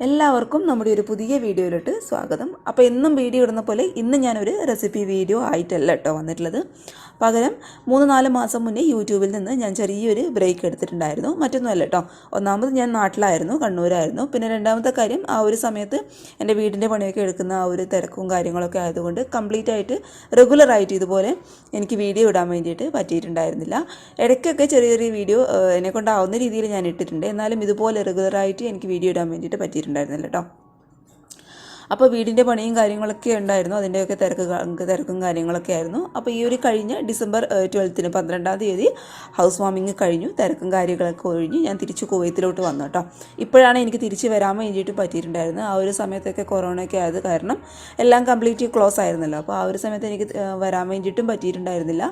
എല്ലാവർക്കും നമ്മുടെ ഒരു പുതിയ വീഡിയോയിലോട്ട് സ്വാഗതം. അപ്പോൾ എന്നും വീഡിയോ ഇടുന്ന പോലെ ഇന്ന് ഞാനൊരു റെസിപ്പി വീഡിയോ ആയിട്ടല്ല കേട്ടോ വന്നിട്ടുള്ളത്. പകരം 3-4 മാസം മുന്നേ യൂട്യൂബിൽ നിന്ന് ഞാൻ ചെറിയൊരു ബ്രേക്ക് എടുത്തിട്ടുണ്ടായിരുന്നു. മറ്റൊന്നുമല്ല കേട്ടോ. ഒന്നാമത് ഞാൻ നാട്ടിലായിരുന്നു, കണ്ണൂരായിരുന്നു. പിന്നെ രണ്ടാമത്തെ കാര്യം, ആ ഒരു സമയത്ത് എൻ്റെ വീടിൻ്റെ പണിയൊക്കെ എടുക്കുന്ന ആ ഒരു തിരക്കും കാര്യങ്ങളൊക്കെ ആയതുകൊണ്ട് കംപ്ലീറ്റ് ആയിട്ട് റെഗുലറായിട്ട് ഇതുപോലെ എനിക്ക് വീഡിയോ ഇടാൻ വേണ്ടിയിട്ട് പറ്റിയിട്ടുണ്ടായിരുന്നില്ല. ഇടയ്ക്കൊക്കെ ചെറിയ ചെറിയ വീഡിയോ എന്നെക്കൊണ്ടാവുന്ന രീതിയിൽ ഞാൻ ഇട്ടിട്ടുണ്ട്. എന്നാലും ഇതുപോലെ റെഗുലറായിട്ട് എനിക്ക് വീഡിയോ ഇടാൻ വേണ്ടിയിട്ട് പറ്റിയിട്ടുണ്ടായിരുന്നില്ല കേട്ടോ. അപ്പോൾ വീടിൻ്റെ പണിയും കാര്യങ്ങളൊക്കെ ഉണ്ടായിരുന്നു, അതിൻ്റെയൊക്കെ തിരക്കും കാര്യങ്ങളൊക്കെ ആയിരുന്നു. അപ്പോൾ ഈ ഒരു കഴിഞ്ഞ ഡിസംബർ 12-ന് 12-ാം തീയതി ഹൗസ് വാമിങ് കഴിഞ്ഞു, തിരക്കും കാര്യങ്ങളൊക്കെ ഒഴിഞ്ഞ് ഞാൻ തിരിച്ച് കുവൈത്തിലോട്ട് വന്നു കേട്ടോ. ഇപ്പോഴാണ് എനിക്ക് തിരിച്ച് വരാൻ വേണ്ടിയിട്ട് പറ്റിയിട്ടുണ്ടായിരുന്നത്. ആ ഒരു സമയത്തൊക്കെ കൊറോണയൊക്കെ ആയത് കാരണം എല്ലാം കംപ്ലീറ്റ് ക്ലോസ് ആയിരുന്നല്ലോ. അപ്പോൾ ആ ഒരു സമയത്ത് എനിക്ക് വരാൻ വേണ്ടിയിട്ടും പറ്റിയിട്ടുണ്ടായിരുന്നില്ല.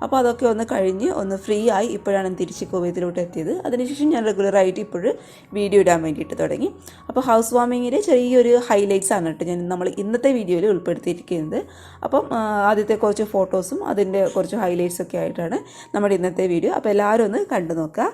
അപ്പോൾ അതൊക്കെ ഒന്ന് കഴിഞ്ഞ് ഒന്ന് ഫ്രീ ആയി ഇപ്പോഴാണ് തിരിച്ച് കുവൈത്തിലോട്ട് എത്തിയത്. അതിനുശേഷം ഞാൻ റെഗുലറായിട്ട് ഇപ്പോഴും വീഡിയോ ഇടാൻ വേണ്ടിയിട്ട് തുടങ്ങി. അപ്പോൾ ഹൗസ് വാമിങ്ങിൻ്റെ ചെറിയൊരു ഹൈലൈറ്റ്സ് ആണ് കേട്ടോ നമ്മൾ ഇന്നത്തെ വീഡിയോയിൽ ഉൾപ്പെടുത്തിയിരിക്കുന്നത്. അപ്പം ആദ്യത്തെ കുറച്ച് ഫോട്ടോസും അതിൻ്റെ കുറച്ച് ഹൈലൈറ്റ്സൊക്കെ ആയിട്ടാണ് നമ്മുടെ ഇന്നത്തെ വീഡിയോ. അപ്പോൾ എല്ലാവരും ഒന്ന് കണ്ടു നോക്കുക.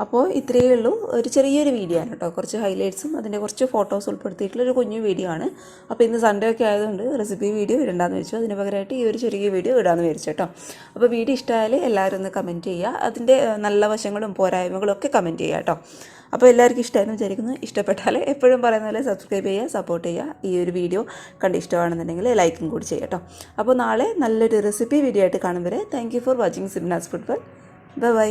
അപ്പോൾ ഇത്രയേ ഉള്ളൂ, ഒരു ചെറിയൊരു വീഡിയോ ആണ് കേട്ടോ. കുറച്ച് ഹൈലൈറ്റ്സും അതിൻ്റെ കുറച്ച് ഫോട്ടോസ് ഉൾപ്പെടുത്തിയിട്ടുള്ളൊരു കുഞ്ഞു വീഡിയോ ആണ്. അപ്പോൾ ഇന്ന് സൺഡേ ഒക്കെ ആയതുകൊണ്ട് റെസിപ്പി വീഡിയോ ഇടണ്ടെന്ന് വെച്ചു. അതിന് പകരമായിട്ട് ഈ ഒരു ചെറിയ വീഡിയോ ഇടാമെന്ന് വിചാരിച്ചു കേട്ടോ. അപ്പോൾ വീഡിയോ ഇഷ്ടമായാൽ എല്ലാവരും ഒന്ന് കമൻറ്റ് ചെയ്യുക, അതിൻ്റെ നല്ല വശങ്ങളും പോരായ്മകളും ഒക്കെ കമൻറ്റ് ചെയ്യുക കേട്ടോ. അപ്പോൾ എല്ലാവർക്കും ഇഷ്ടമായെന്ന് വിചാരിക്കുന്നു. ഇഷ്ടപ്പെട്ടാൽ എപ്പോഴും പറയുന്ന പോലെ സബ്സ്ക്രൈബ് ചെയ്യുക, സപ്പോർട്ട് ചെയ്യുക. ഈ ഒരു വീഡിയോ കണ്ട് ഇഷ്ടമാണെന്നുണ്ടെങ്കിൽ ലൈക്കും കൂടി ചെയ്യുക കേട്ടോ. അപ്പോൾ നാളെ നല്ലൊരു റെസിപ്പി വീഡിയോ ആയിട്ട് കാണും വരെ thank you for watching Sibnas food world. By.